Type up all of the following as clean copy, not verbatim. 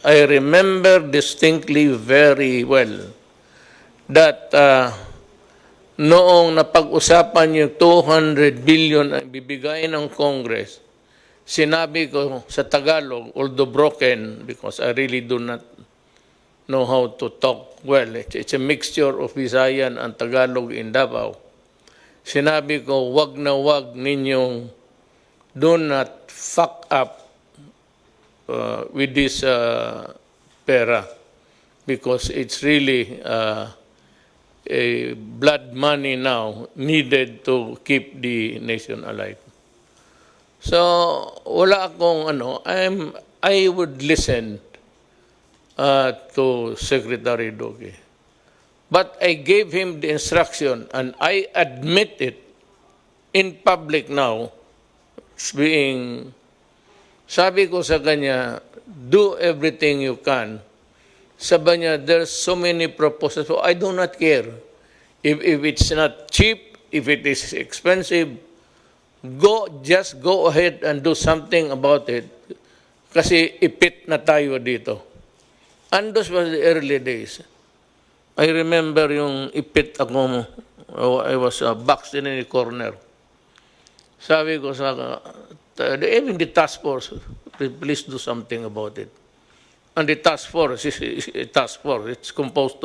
I remember distinctly very well that noong napag-usapan yung 200 billion ang bibigay ng Congress, sinabi ko sa Tagalog, although broken, because I really do not know how to talk well. It's a mixture of Visayan and Tagalog in Davao. Sinabi ko, wag na wag ninyong do not fuck up with this pera because it's really a blood money now needed to keep the nation alive. So wala akong I would listen to Secretary Duque. But I gave him the instruction and I admit it in public now, sabi ko sa kanya, do everything you can. Sabi niya, there's so many proposals. So I do not care. If it's not cheap, if it is expensive, just go ahead and do something about it. Kasi ipit na tayo dito. And those were the early days. I remember yung ipit ako, I was boxed in a corner. Sabi ko sa even the task force, please do something about it. And the task force is a task force. It's composed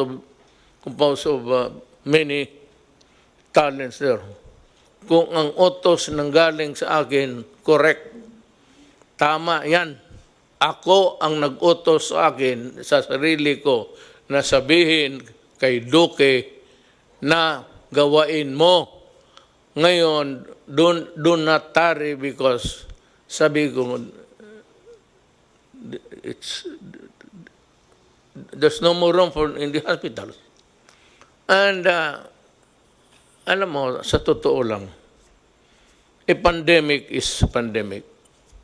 of many talents there. Kung ang utos nanggaling sa akin, correct, tama yan. Ako ang nag-utos sa akin, sa sarili ko, na sabihin kay Duque na gawain mo. Ngayon, do not tarry because sabi ko, there's no more room in the hospitals. And alam mo, sa totoo lang, a pandemic is a pandemic.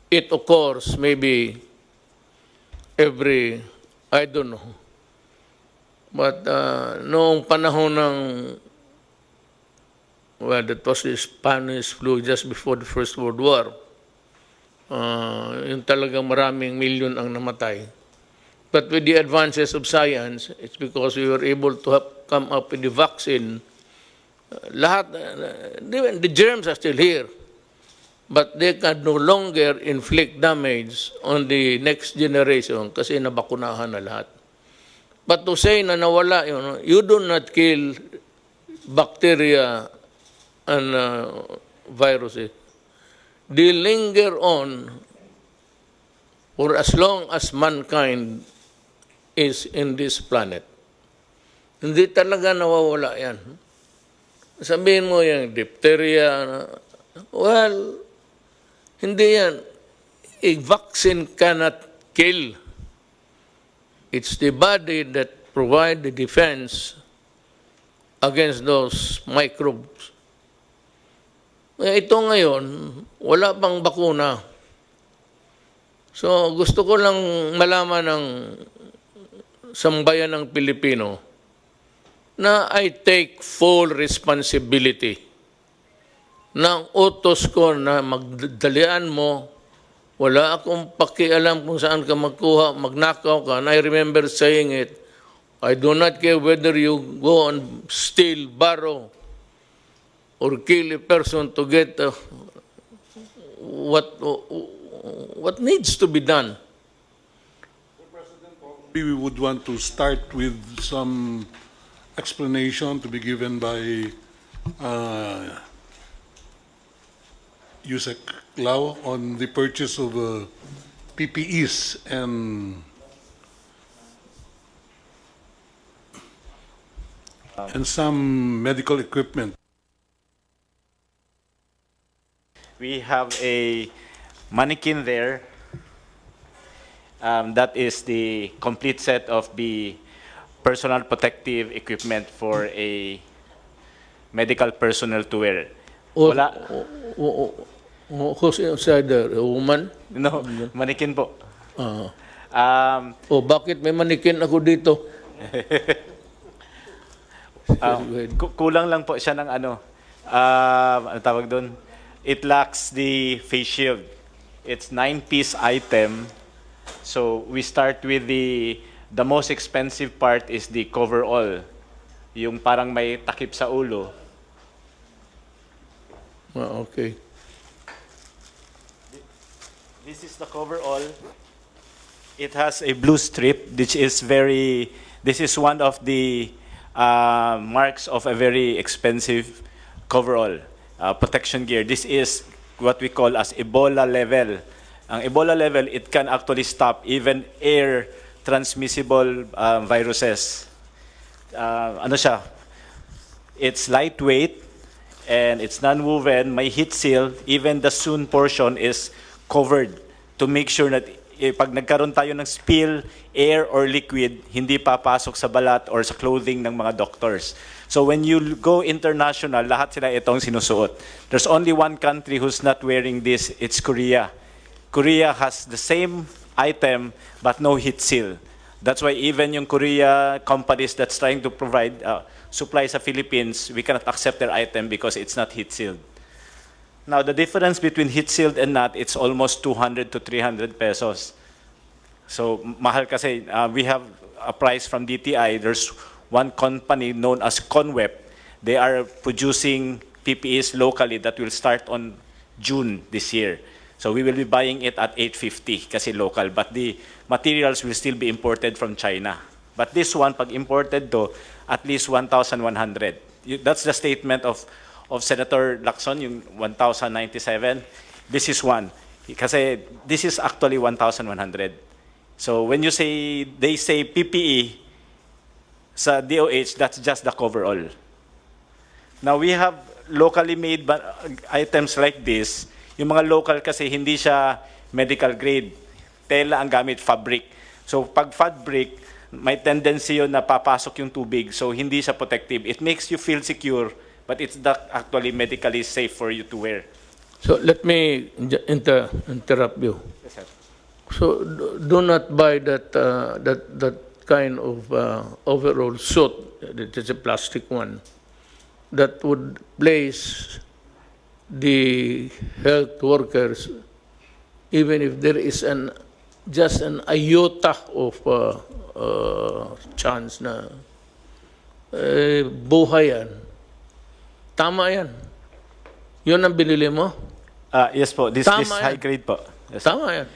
It occurs maybe every, I don't know. But noong panahon ng, well, that was the Spanish flu just before the First World War. Yung talagang maraming milyon ang namatay. But with the advances of science, it's because we were able to come up with the vaccine. The germs are still here, but they can no longer inflict damage on the next generation kasi nabakunahan na lahat. But to say na nawala, you do not kill bacteria and viruses. They linger on for as long as mankind is in this planet. Hindi talaga nawawala yan. Sabihin mo yung diphtheria, well, hindi yan. A vaccine cannot kill. It's the body that provides the defense against those microbes. Ito ngayon, wala pang bakuna. So gusto ko lang malaman ng sambayan ng Pilipino na I take full responsibility ng utos ko na magdalian mo. Wala akong pakialam kung saan ka magkuha, magnakaw ka. And I remember saying it, I do not care whether you go and steal, borrow, or kill a person to get what needs to be done. We would want to start with some explanation to be given by Yusek Lau on the purchase of PPEs and some medical equipment. We have a mannequin there. That is the complete set of the personal protective equipment for a medical personnel to wear. Wala. Who's inside there? A woman? No, mannequin po. Bakit may manikin ako dito? Kulang lang po siya ng ano tawag doon? It lacks the face shield. It's 9-piece item. So we start with the most expensive part is the coverall. Yung parang may takip sa ulo. Okay. This is the coverall. It has a blue strip, which is this is one of the marks of a very expensive coverall, protection gear. This is what we call as Ebola level. Ang Ebola level, it can actually stop even air transmissible viruses. Ano siya? It's lightweight and it's non-woven, may heat seal, even the sewn portion is covered to make sure that pag nagkaroon tayo ng spill, air or liquid, hindi papasok sa balat or sa clothing ng mga doctors. So when you go international, lahat sila itong sinusuot. There's only one country who's not wearing this, it's Korea. Korea has the same item but no heat seal. That's why even yung Korea companies that's trying to provide supply sa Philippines, we cannot accept their item because it's not heat sealed. Now, the difference between heat sealed and not, it's almost 200 to 300 pesos. So, mahal kasi. We have a price from DTI. There's one company known as Conweb. They are producing PPEs locally that will start on June this year. So, we will be buying it at 850 kasi local. But the materials will still be imported from China. But this one, pag imported to, at least 1,100. That's the statement of Senator Lacson, yung 1,097. This is one. Kasi this is actually 1,100. So when you say, they say PPE sa DOH, that's just the coverall. Now we have locally made items like this. Yung mga local kasi hindi siya medical grade. Tela ang gamit, fabric. So pag fabric, may tendency yun na papasok yung tubig. So hindi siya protective. It makes you feel secure, but it's not actually medically safe for you to wear. So let me interrupt you. Yes, sir. So do not buy that kind of overall suit. It is a plastic one that would place the health workers, even if there is just an iota of chance na buhay yan. Tama yan. Yun ang binili mo? Yes po, this high grade po. Yes. Tama yan.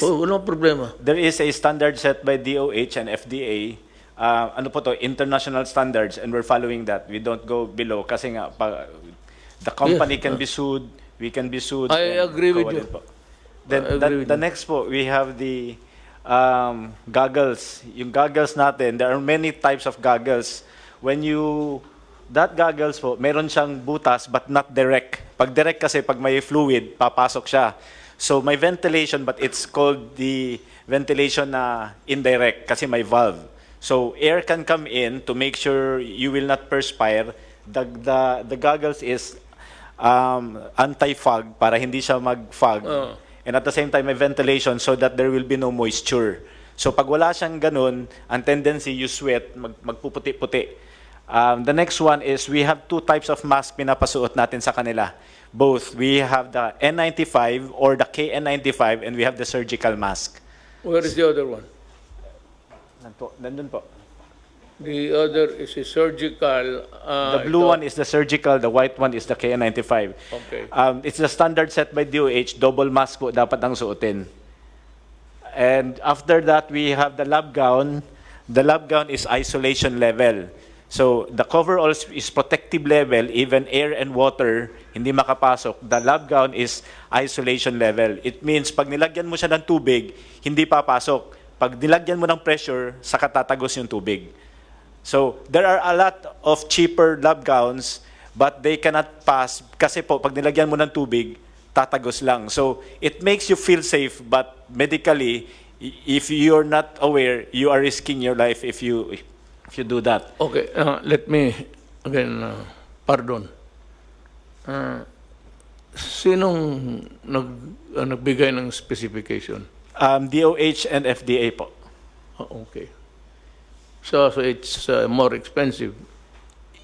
Walang problema. There is a standard set by DOH and FDA. Ano po to, international standards, and we're following that. We don't go below kasi nga the company can be sued, we can be sued. I agree with you. Then the next po, we have the goggles. Yung goggles natin, there are many types of goggles. That goggles po, meron siyang butas but not direct. Pag direct kasi, pag may fluid, papasok siya. So may ventilation but it's called the ventilation na indirect kasi may valve. So air can come in to make sure you will not perspire. The goggles is anti-fog para hindi siya mag-fog. And at the same time, may ventilation so that there will be no moisture. So pag wala siyang ganun, ang tendency you sweat, magpuputi-puti. The next one is we have two types of mask pinapasuot natin sa kanila. Both. We have the N95 or the KN95 and we have the surgical mask. Where is the other one? Nandun po. The other is a surgical. The blue one is the surgical, the white one is the KN95. Okay. It's the standard set by DOH, double mask po dapat ang suotin. And after that, we have the lab gown. The lab gown is isolation level. So the coverall is protective level, even air and water, hindi makapasok. The lab gown is isolation level. It means pag nilagyan mo siya ng tubig, hindi papasok. Pag nilagyan mo ng pressure, saka tatagos yung tubig. So there are a lot of cheaper lab gowns, but they cannot pass kasi po pag nilagyan mo ng tubig, tatagos lang. So it makes you feel safe, but medically, if you're not aware, you are risking your life if you do that. Okay, let me again, pardon. Sinong nagbigay ng specification? DOH and FDA po. Okay. So it's more expensive.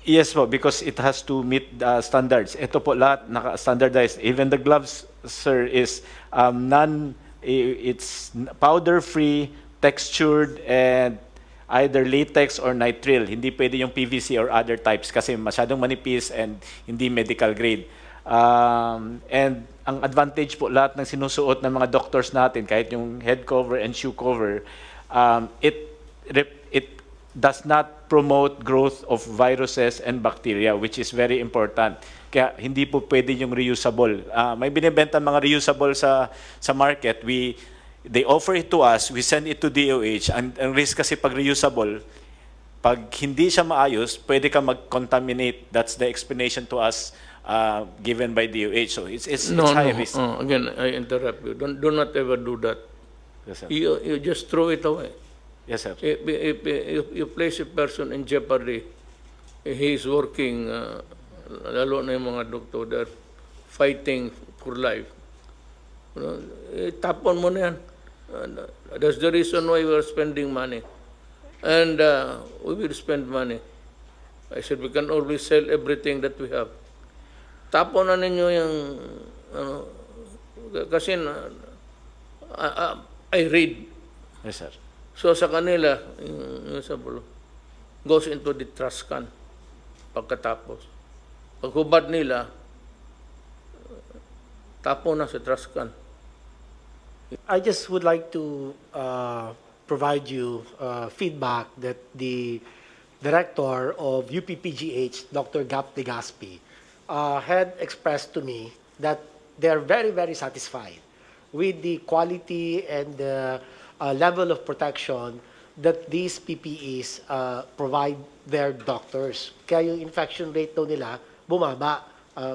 Yes po, because it has to meet the standards. Ito po lahat naka-standardized. Even the gloves, sir, is It's powder-free, textured, and either latex or nitrile. Hindi pwede yung PVC or other types kasi masyadong manipis and hindi medical grade. And ang advantage po lahat ng sinusuot ng mga doctors natin, kahit yung head cover and shoe cover, it does not promote growth of viruses and bacteria, which is very important. Kaya hindi po pwede yung reusable. May binibenta mga reusable sa market. They offer it to us, we send it to DOH. Ang risk kasi pag reusable, pag hindi siya maayos, pwede ka mag-contaminate. That's the explanation to us given by DOH. So it's high risk. Again, I interrupt you. Do not ever do that. Yes, sir. You just throw it away. Yes, sir. If you place a person in jeopardy, he is working, lalo na yung mga doktor, they're fighting for life. Tapon mo na yan. That's the reason why we are spending money. And we will spend money. I said we can always sell everything that we have. Tapon na ninyo yung, kasi I read. Yes, sir. So sa kanila, yung sabulo, goes into the trash can pagkatapos. Paghubad nila, tapon na sa trash can. I just would like to provide you feedback that the director of UPPGH, Dr. Gap Legaspi, had expressed to me that they're very, very satisfied with the quality and the level of protection that these PPEs provide their doctors. Kaya yung infection rate daw nila bumaba,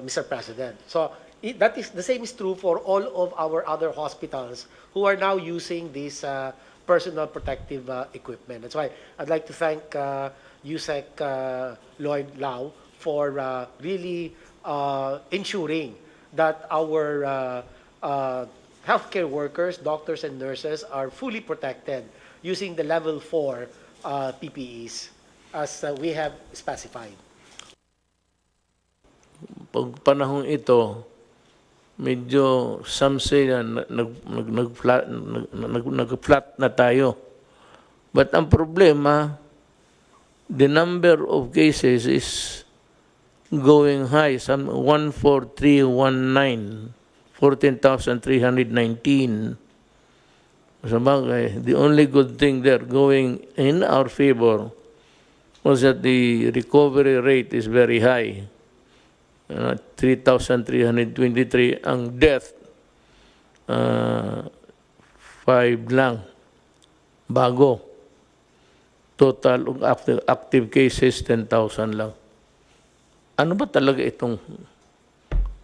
Mr. President. So that is the same is true for all of our other hospitals who are now using this personal protective equipment. That's why I'd like to thank USEC Lloyd Lau for really ensuring that our healthcare workers, doctors and nurses are fully protected using the level 4 PPEs as we have specified. Pag panahong ito, medyo some say na nag-flat na tayo. But ang problema, the number of cases is going high, some 14319, 14,319. Sabagay, the only good thing there going in our favor was that the recovery rate is very high. 3,323. Ang death, 5 lang. Bago. Total active cases, 10,000 lang. Ano ba talaga itong...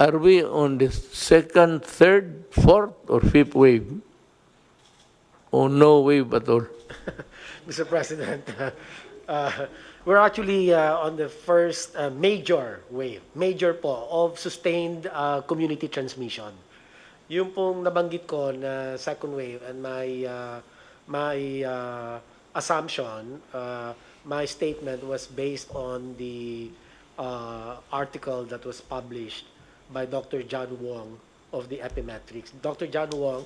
Are we on the second, third, fourth, or fifth wave? Or no wave at all? Mr. President, we're actually on the first major wave, major po, of sustained community transmission. Yung pong nabanggit ko na second wave and my assumption, my statement was based on the article that was published by Dr. John Wong of the Epimetrics. Dr. John Wong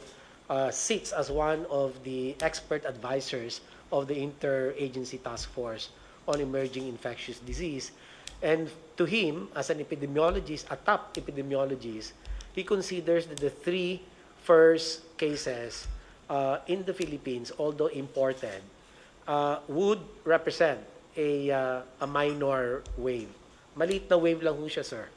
sits as one of the expert advisors of the Interagency Task Force on Emerging Infectious Disease. And to him, as an epidemiologist, a top epidemiologist, he considers that the 3 first cases in the Philippines, although imported, would represent a minor wave. Maliit na wave lang ho siya, sir.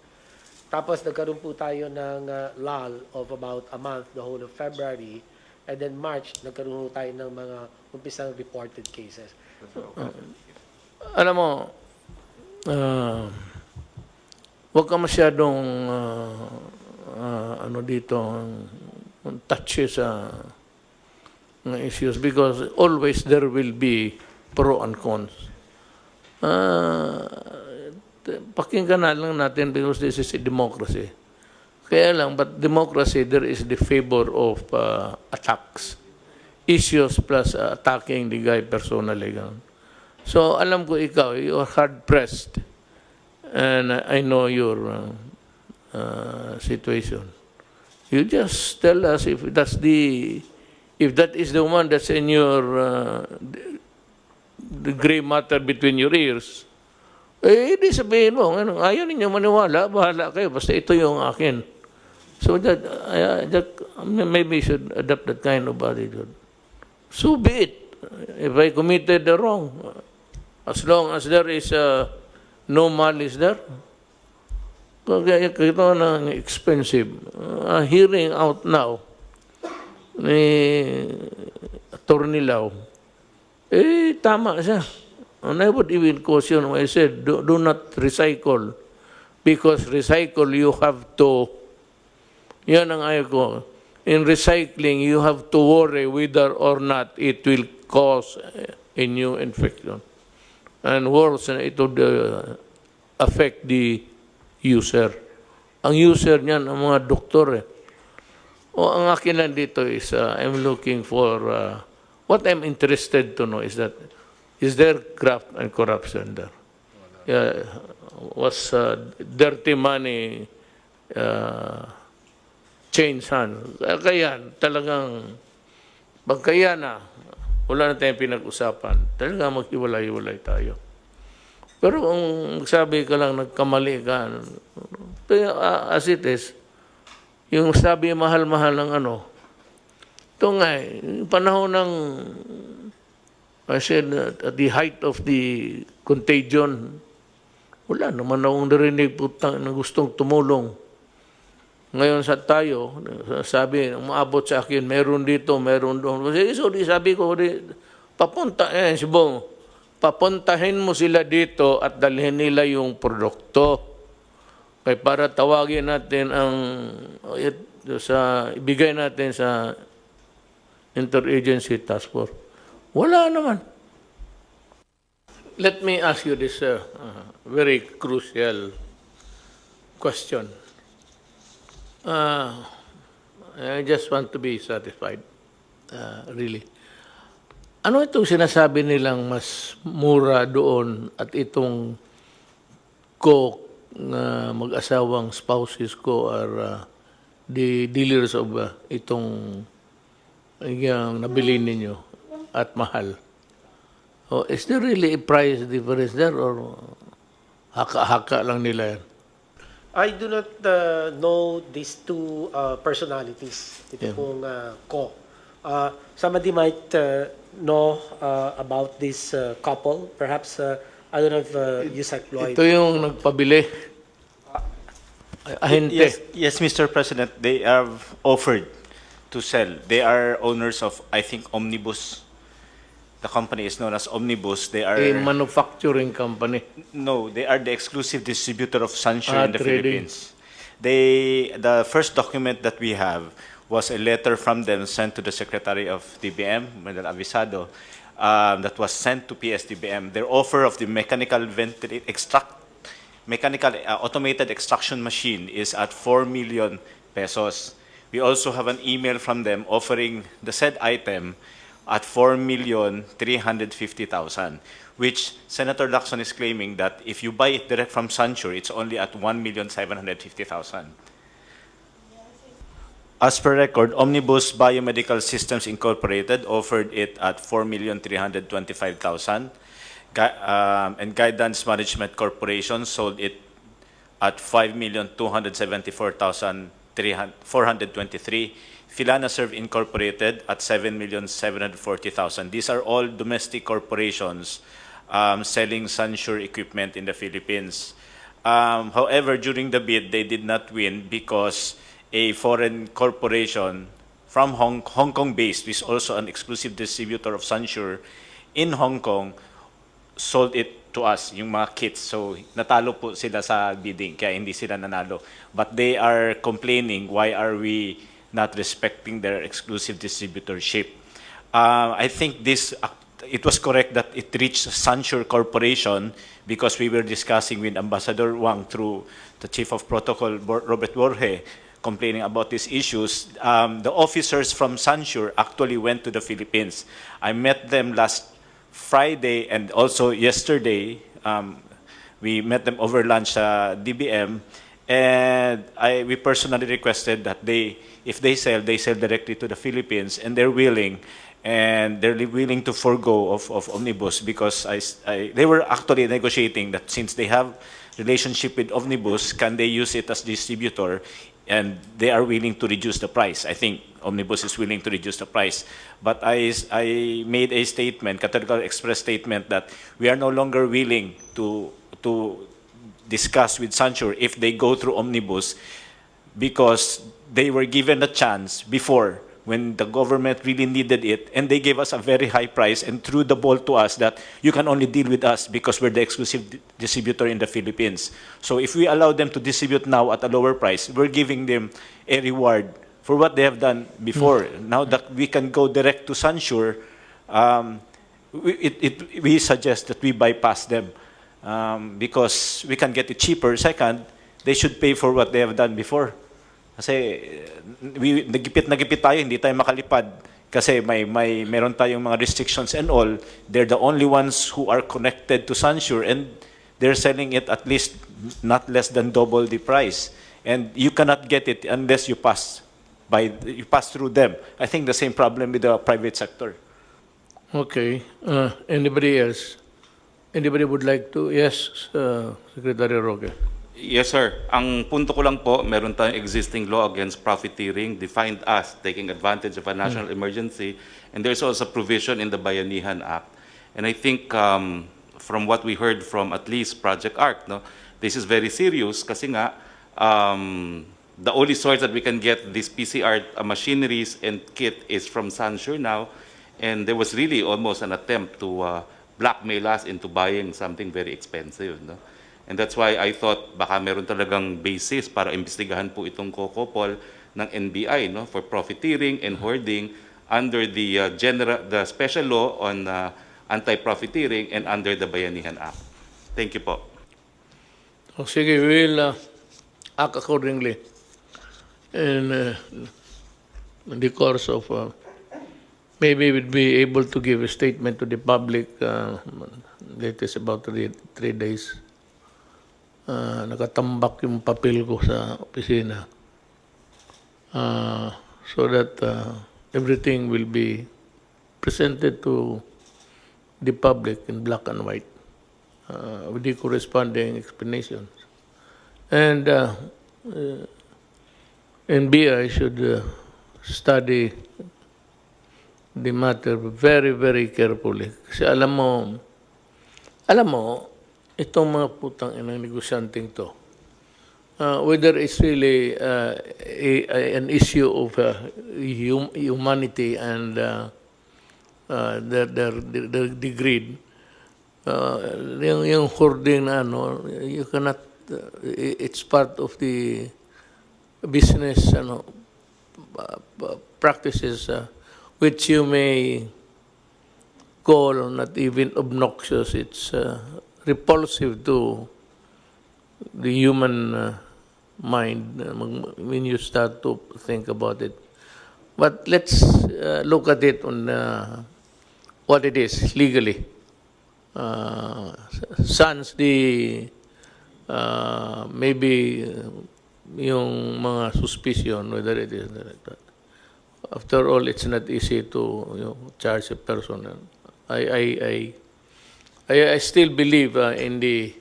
Tapos nagkaroon po tayo ng lull of about a month, the whole of February, and then March, nagkaroon tayo ng mga umpisang reported cases. Alam mo, huwag ka masyadong ano dito, touchy sa issues because always there will be pro and cons. Pakinggan na lang natin because this is a democracy. Kaya lang, but democracy, there is the favor of attacks. Issues plus attacking the guy personally. So, alam ko ikaw, you are hard-pressed. And I know your situation. You just tell us if that is the one that's in your the gray matter between your ears. Di sabihin mo, ano, ayaw ninyo maniwala, bahala kayo, basta ito yung akin. So that maybe you should adopt that kind of attitude. So be it. If I committed the wrong, as long as there is no malice there, kaya ito ng expensive. Hearing out now ni Atty. Lau, tama siya. And I would even caution, I said, do not recycle. Because recycle, you have to, yan ang ayaw ko. In recycling, you have to worry whether or not it will cause a new infection. And worse, it would affect the user. Ang user niyan, ang mga doktor. O ang akin lang dito is, I'm looking for, what I'm interested to know is that, is there graft and corruption there? Was dirty money change hands? Kaya talagang, pagkaya na, wala na tayong pinag-usapan, talagang maghiwalay-hiwalay tayo. Pero kung sabi ka lang, nagkamali ka, as it is, yung sabi mahal-mahal ng ano, ito nga panahon ng, I said, at the height of the contagion, wala naman akong narinig putang na gustong tumulong. Ngayon sa tayo, sabi, umaabot sa akin, meron dito, meron doon. So, sabi ko, papunta, si Bong, papuntahin mo sila dito at dalhin nila yung produkto. Kaya para tawagin natin ang, ibigay natin sa Interagency Task Force. Wala naman. Let me ask you this very crucial question. I just want to be satisfied, really. Ano itong sinasabi nilang mas mura doon at itong mag-asawang spouses ko are the dealers of itong yung nabili ninyo at mahal? Oh, is there really a price difference there or haka-haka lang nila yan? I do not know these two personalities. Ito pong ko. Somebody might know about this couple. Perhaps, I don't know if Yusek Lloyd. Ito yung nagpabili. Ahente. Yes, Mr. President, they have offered to sell. They are owners of, I think, Omnibus. The company is known as Omnibus. They are A manufacturing company. no, they are the exclusive distributor of Sansure in the trading. Philippines. The first document that we have was a letter from them sent to the Secretary of DBM, Medal Avisado, that was sent to PSDBM. Their offer of the mechanical automated extraction machine is at 4 million pesos. We also have an email from them offering the said item at 4,350,000, which Senator Lacson is claiming that if you buy it direct from Sansure, it's only at 1,750,000. As per record, Omnibus Biomedical Systems Incorporated offered it at 4,325,000, and Guidance Management Corporation sold it at 5,274,423. Filanaserve Incorporated at 7,740,000. These are all domestic corporations selling Sansure equipment in the Philippines. However, during the bid, they did not win because a foreign corporation from Hong Kong-based, which is also an exclusive distributor of Sansure in Hong Kong, sold it to us, yung mga kits. So, natalo po sila sa bidding, kaya hindi sila nanalo. But they are complaining, why are we not respecting their exclusive distributorship? I think it was correct that it reached Sansure Corporation because we were discussing with Ambassador Wang through the Chief of Protocol, Robert Borge, complaining about these issues. The officers from Sansure actually went to the Philippines. I met them last Friday and also yesterday. We met them over lunch sa DBM, And we personally requested that if they sell directly to the Philippines, and they're willing, to forego of Omnibus, because they were actually negotiating that since they have relationship with Omnibus, can they use it as distributor, and they are willing to reduce the price. I think Omnibus is willing to reduce the price. But I made a statement, categorical express statement, that we are no longer willing to discuss with Sancho if they go through Omnibus, because they were given a chance before when the government really needed it, and they gave us a very high price and threw the ball to us that you can only deal with us because we're the exclusive distributor in the Philippines. So if we allow them to distribute now at a lower price, we're giving them a reward for what they have done before. Now that we can go direct to Sansure, we suggest that we bypass them, because we can get it cheaper. Second, they should pay for what they have done before. Kasi nagipit tayo, hindi tayo makalipad. Kasi meron tayong mga restrictions and all. They're the only ones who are connected to Sansure, and they're selling it at least not less than double the price. And you cannot get it unless you pass through them. I think the same problem with the private sector. Okay. Anybody else? Anybody would like to? Yes, Secretary Roque. Yes, sir. Ang punto ko lang po, meron tayong existing law against profiteering, defined as taking advantage of a national emergency, and there's also provision in the Bayanihan Act. And I think from what we heard from at least Project ARC, no, this is very serious kasi nga the only source that we can get these PCR machineries and kit is from Sansure now, and there was really almost an attempt to blackmail us into buying something very expensive, no? And that's why I thought baka meron talagang basis para imbestigahan po itong kokopol ng NBI, no, for profiteering and hoarding under the special law on anti-profiteering and under the Bayanihan Act. Thank you po. O sige, we will act accordingly in the course of maybe we'll be able to give a statement to the public latest about 3 days. Nakatambak yung papel ko sa opisina, so that everything will be presented to the public in black and white with the corresponding explanations. And NBI should study the matter very, very carefully. Kasi alam mo, itong mga putang inang negosyanteng to, whether it's really an issue of humanity and the greed, yung hoarding na you cannot, it's part of the business practices which you may call not even obnoxious. It's repulsive to the human mind when you start to think about it. But let's look at it on what it is legally. Sans the maybe yung mga suspicion, whether it is like that. After all, it's not easy to charge a person. I still believe in the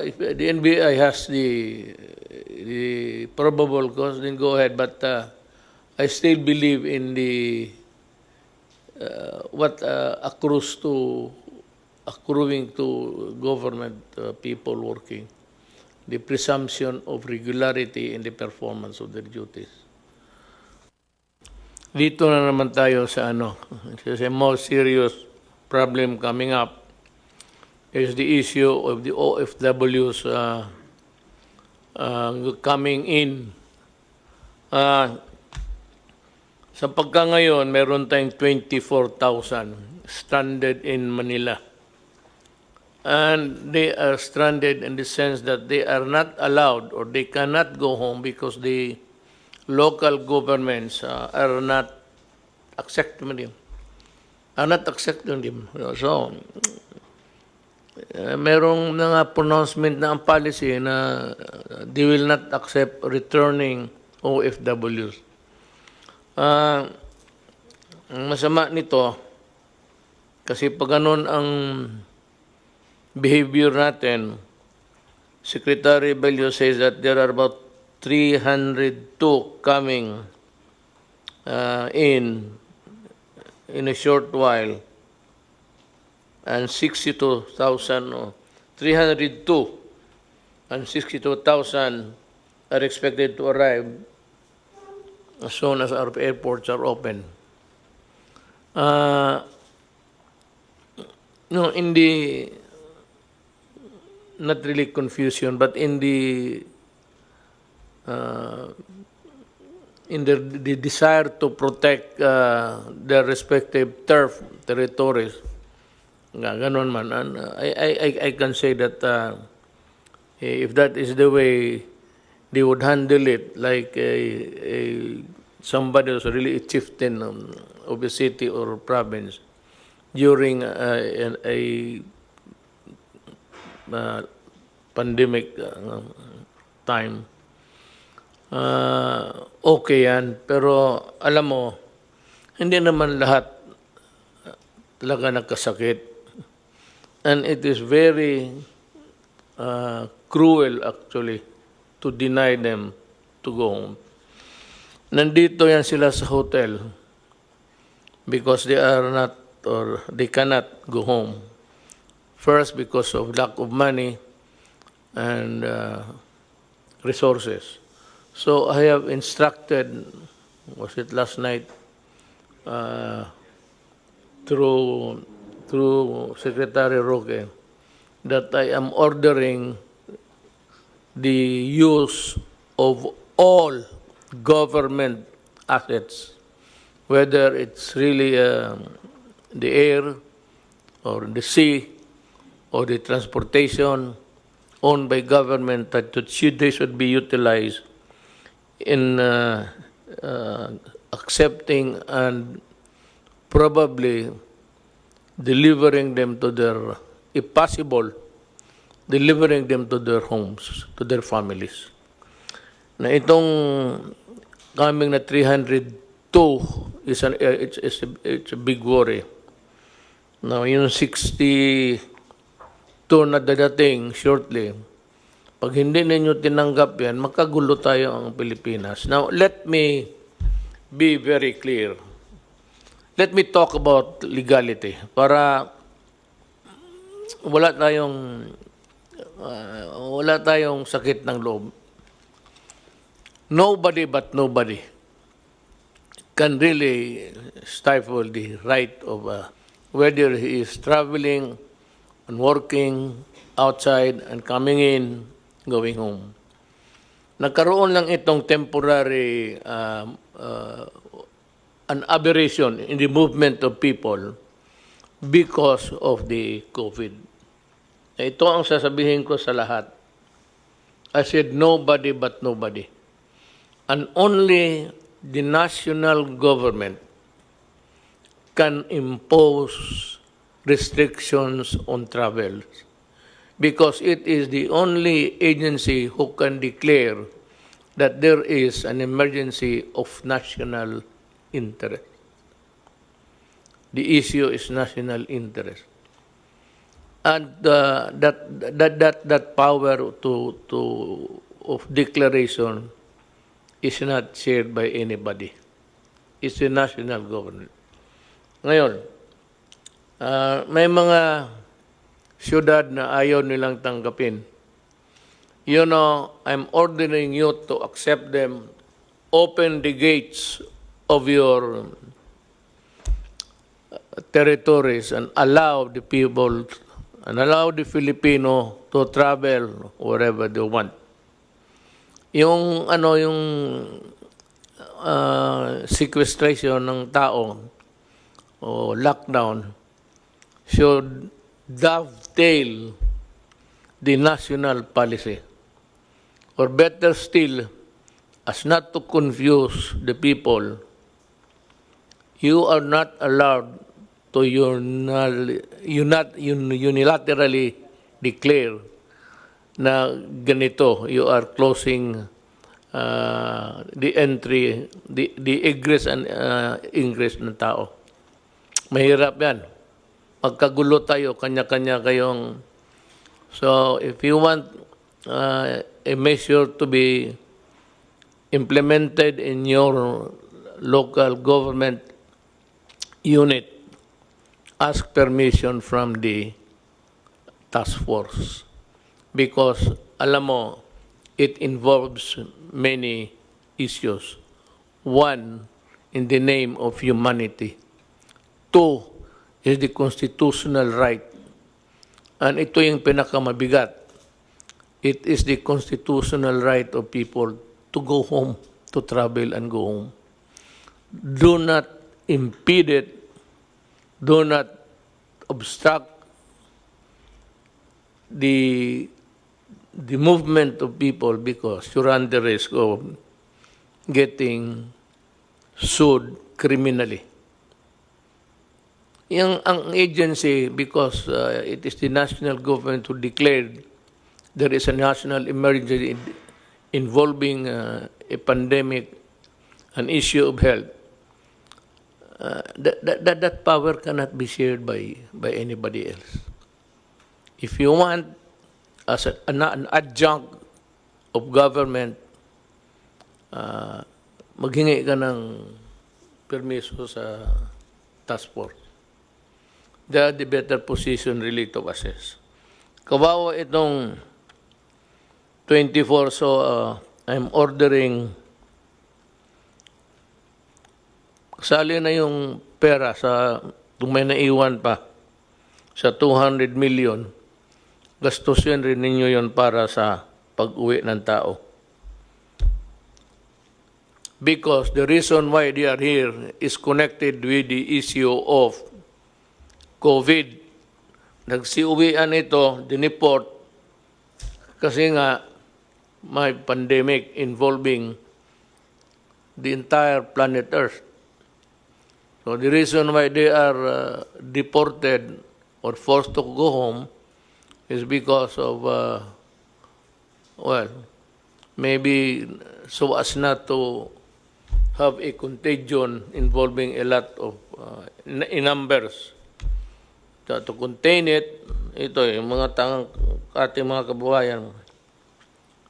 if the NBI has the probable cause, then go ahead. But I still believe in the what accruing to government people working, the presumption of regularity in the performance of their duties. Dito na naman tayo sa There's a more serious problem coming up is the issue of the OFWs coming in. Sa pagka ngayon, meron tayong 24,000 stranded in Manila. And they are stranded in the sense that they are not allowed or they cannot go home because the local governments are not accepting them. So, merong mga pronouncement na ang policy na they will not accept returning OFWs. Ang masama nito, kasi pag ganun ang behavior natin, Secretary Bello says that there are about 302 coming in a short while, and 62,000, 302 and 62,000 are expected to arrive as soon as our airports are open. No, in the, not really confusion, but in the desire to protect their respective territories, ganon man. And I can say that if that is the way they would handle it, like somebody who's really a chieftain of a city or province during a pandemic time, okay yan. Pero alam mo, hindi naman lahat talaga nagkasakit. And it is very cruel actually to deny them to go home. Nandito yan sila sa hotel because they are not, or they cannot go home. First, because of lack of money and resources. So I have instructed, was it last night, through Secretary Roque, that I am ordering the use of all government assets, whether it's really the air or the sea or the transportation owned by government, that they should be utilized in accepting and probably delivering them to their, if possible, delivering them to their homes, to their families. Na itong coming na 302 is it's a big worry. Now, yung 62 na dadating shortly, pag hindi ninyo tinanggap yan, makagulo tayo ang Pilipinas. Now, let me be very clear. Let me talk about legality para wala tayong sakit ng loob. Nobody but nobody can really stifle the right of whether he is traveling and working outside and coming in, going home. Nagkaroon lang itong temporary an aberration in the movement of people because of the COVID. Ito ang sasabihin ko sa lahat. I said nobody but nobody. And only the national government can impose restrictions on travel because it is the only agency who can declare that there is an emergency of national interest. The issue is national interest, and that power of declaration is not shared by anybody. It's the national government. Ngayon, may mga syudad na ayaw nilang tanggapin. You know, I'm ordering you to accept them, open the gates of your territories and allow the people and allow the Filipino to travel wherever they want. Yung sequestration ng tao o lockdown should dovetail the national policy, or better still, as not to confuse the people. You are not allowed to unilaterally declare na ganito, you are closing the entry, the egress and ingress ng tao. Mahirap yan. Magkagulo tayo, kanya-kanya kayong... So, if you want a measure to be implemented in your local government unit, ask permission from the task force. Because, alam mo, it involves many issues. One, in the name of humanity. Two, is the constitutional right. And ito yung pinakamabigat. It is the constitutional right of people to go home, to travel and go home. Do not impede it. Do not obstruct the movement of people because you run the risk of getting sued criminally. Ang agency, because it is the national government who declared there is a national emergency involving a pandemic, an issue of health, that power cannot be shared by anybody else. If you want, as an adjunct of government, maghingi ka ng permiso sa task force. They are the better position really to assess. Kawawa itong 24, so I'm ordering, kasali na yung pera sa, kung may naiwan pa, sa 200 million, gastusin rin ninyo yon para sa pag-uwi ng tao. Because the reason why they are here is connected with the issue of COVID. Nagsiuwian ito, diniport, kasi nga may pandemic involving the entire planet Earth. So the reason why they are deported or forced to go home is because of, well, maybe so as not to have a contagion involving a lot of, in numbers. To contain it, ito yung mga ating mga kababayan,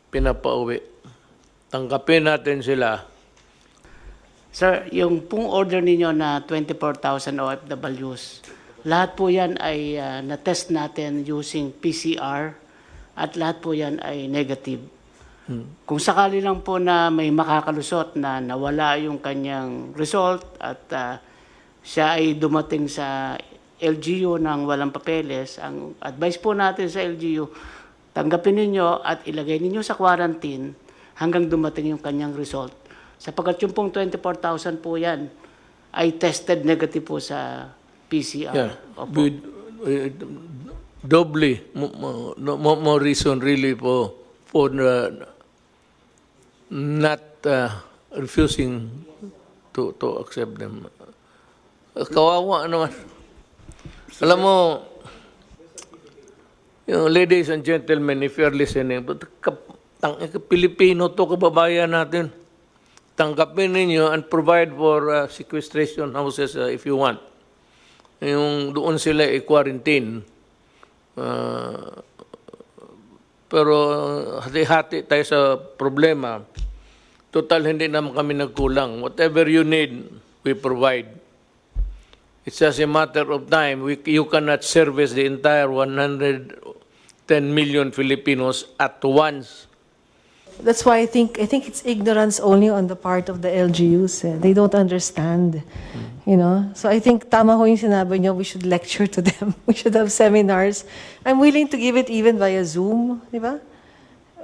pinapauwi. Tanggapin natin sila. Sir, yung pong order ninyo na 24,000 OFWs, lahat po yan ay na-test natin using PCR at lahat po yan ay negative. Kung sakali lang po na may makakalusot na nawala yung kanyang result at siya ay dumating sa LGU ng walang papeles, ang advice po natin sa LGU, tanggapin ninyo at ilagay ninyo sa quarantine hanggang dumating yung kanyang result. Sapagkat yung pong 24,000 po yan ay tested negative po sa PCR. Yeah. Opo. Doubly, more reason really for not refusing to accept them. Kawawa naman. Alam mo, ladies and gentlemen, if you are listening, Pilipino to, kababayan natin. Tanggapin ninyo and provide for sequestration houses if you want. Yung doon sila i-quarantine. Pero hati-hati tayo sa problema. Total, hindi naman kami nagkulang. Whatever you need, we provide. It's just a matter of time. You cannot service the entire 110 million Filipinos at once. That's why I think it's ignorance only on the part of the LGUs. They don't understand, you know. So I think tama ho yung sinabi niyo, we should lecture to them. We should have seminars. I'm willing to give it even via Zoom, di ba?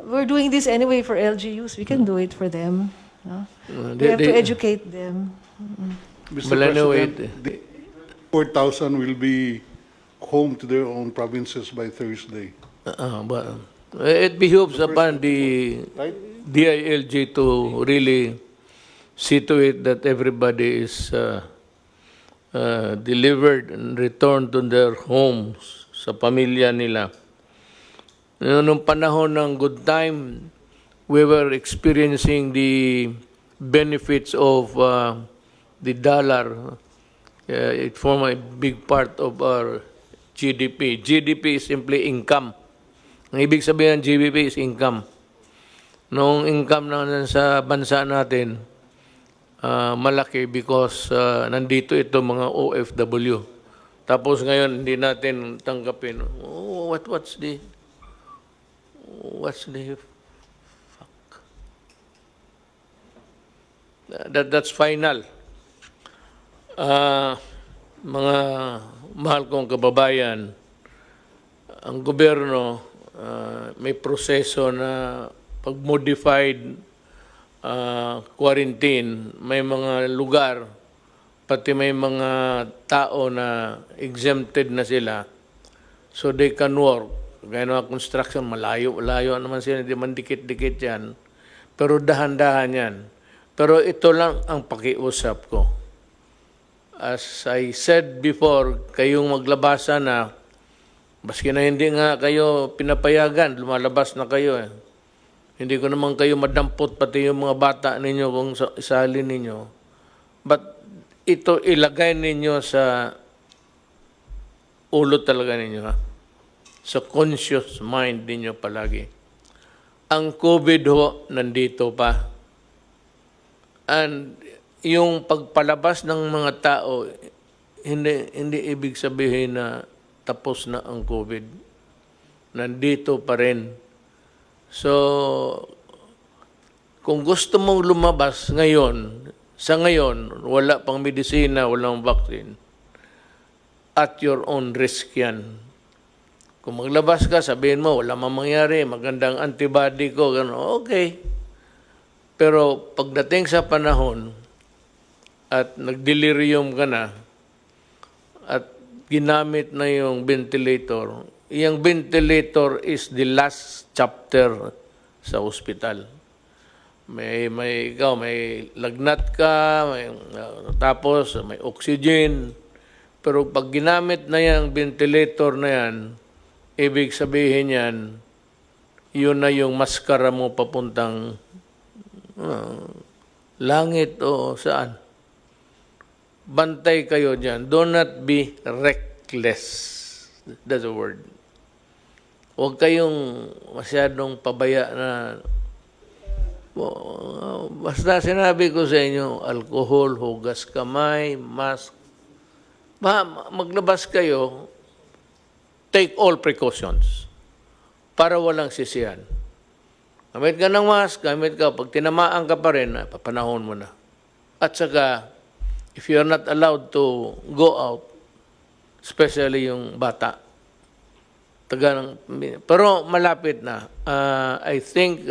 We're doing this anyway for LGUs. We can do it for them. No? We have to educate them. Mr. But anyway, President, the 4,000 will be home to their own provinces by Thursday. But it behooves upon the Right? DILG to really see to it that everybody is delivered and returned to their homes, sa pamilya nila. Nung panahon ng good time, we were experiencing the benefits of the dollar. It formed a big part of our GDP. GDP is simply income. Ang ibig sabihin ng GDP is income. Nung income na sa bansa natin, malaki because nandito ito mga OFW. Tapos ngayon, hindi natin tanggapin. Oh, what's the fuck? That's final. Mga mahal kong kababayan, ang gobyerno may proseso na pag-modified quarantine, may mga lugar, pati may mga tao na exempted na sila, so they can work. Gaya ng mga construction, malayo naman sila, hindi man dikit-dikit yan. Pero dahan-dahan yan. Pero ito lang ang pakiusap ko. As I said before, kayong maglabasa na, baski na hindi nga kayo pinapayagan, lumalabas na kayo eh. Hindi ko naman kayo madampot, pati yung mga bata ninyo kung isalin ninyo. But ito ilagay ninyo sa ulo talaga ninyo, ha? Sa conscious mind ninyo palagi. Ang COVID ho, nandito pa. And yung pagpalabas ng mga tao, hindi ibig sabihin na tapos na ang COVID. Nandito pa rin. So, kung gusto mong lumabas ngayon, sa ngayon, wala pang medisina, walang vaccine, at your own risk yan. Kung maglabas ka, sabihin mo, wala mang mangyari, magandang antibody ko, gano'n, okay. Pero pagdating sa panahon, at nagdelirium ka na, at ginamit na yung ventilator, yung ventilator is the last chapter sa ospital. May lagnat ka, tapos may oxygen. Pero pag ginamit na yung ventilator na yan, ibig sabihin yan, yun na yung maskara mo papuntang langit o saan. Bantay kayo dyan. Do not be reckless. That's the word. Huwag kayong masyadong pabaya na basta sinabi ko sa inyo, alcohol, hugas kamay, mask. Maglabas kayo, take all precautions para walang sisihan. Gamit ka ng mask, gamit ka. Pag tinamaan ka pa rin, papanahon mo na. At saka, if you're not allowed to go out, especially yung bata, pero malapit na. I think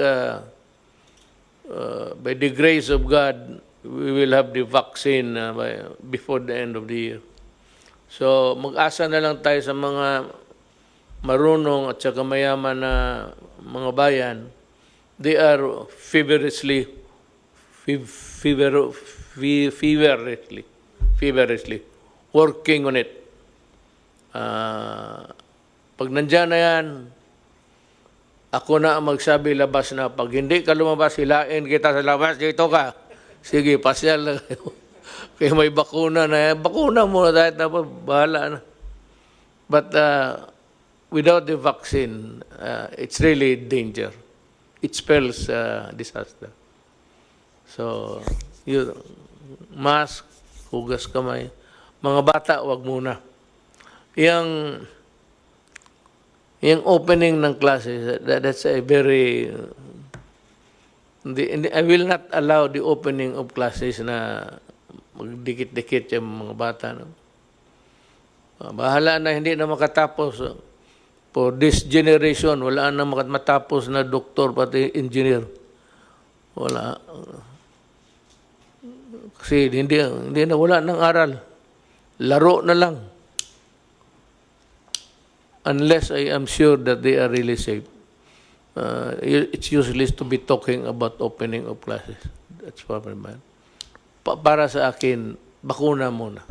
by the grace of God, we will have the vaccine before the end of the year. So mag-asa na lang tayo sa mga marunong at saka mayaman na mga bayan. They are feverishly working on it. Pag nandyan na yan, ako na ang magsabi, labas na. Pag hindi ka lumabas, hilain kita sa labas, dito ka. Sige, pasyal na kayo. Kaya may bakuna na yan. Bakuna muna tayo, tapos bahala na. But without the vaccine, it's really danger. It spells disaster. So, mask, hugas kamay. Mga bata, wag muna. Yung opening ng classes, that's a very... I will not allow the opening of classes na magdikit-dikit yung mga bata. No? Bahala na, hindi na makatapos. For this generation, wala na matapos na doktor, pati engineer. Wala. Kasi hindi na, wala ng aral. Laro na lang. Unless I am sure that they are really safe. It's useless to be talking about opening of classes. That's probably bad. Para sa akin, bakuna muna.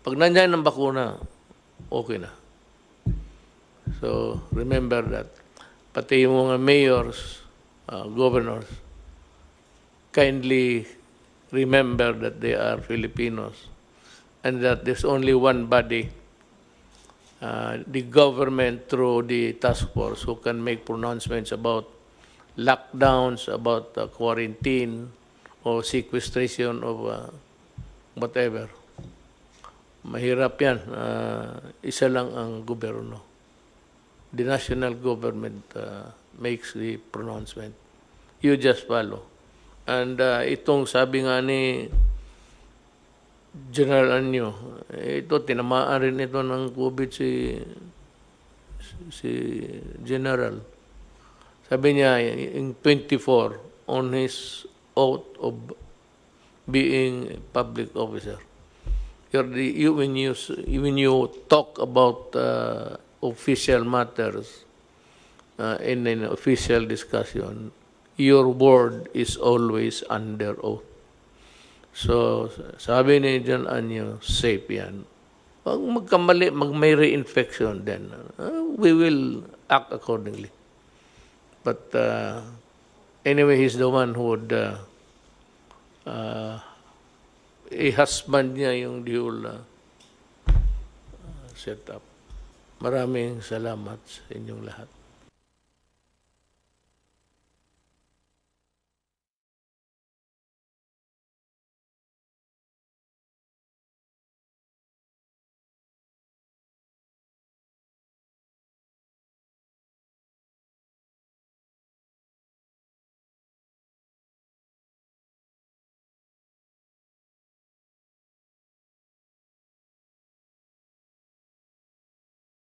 Pag nandiyan ng bakuna, okay na. So, remember that. pati yung mga mayors, governors, kindly remember that they are Filipinos and that there's only one body, the government through the task force, who can make pronouncements about lockdowns, about quarantine or sequestration of whatever. Mahirap yan. Isa lang ang gobyerno. The national government makes the pronouncement. You just follow. And itong sabi nga ni General Anyo, ito, tinamaan rin ito ng COVID si General. Sabi niya, in 24, on his oath of being a public officer, when you talk about official matters in an official discussion, your word is always under oath. So, sabi ni John Anyo, safe yan. Pag magkamali, may reinfection, then we will act accordingly. But anyway, he's the one who would i-husband niya yung the whole setup. Maraming salamat sa inyong lahat.